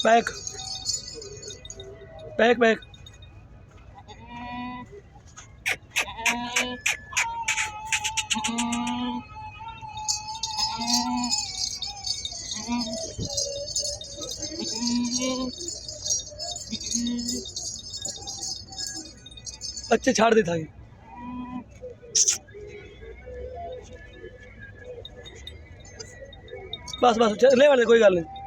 Back back back बच्चे छाड़ दे था ये। बस बस ले वाले कोई गल नहीं।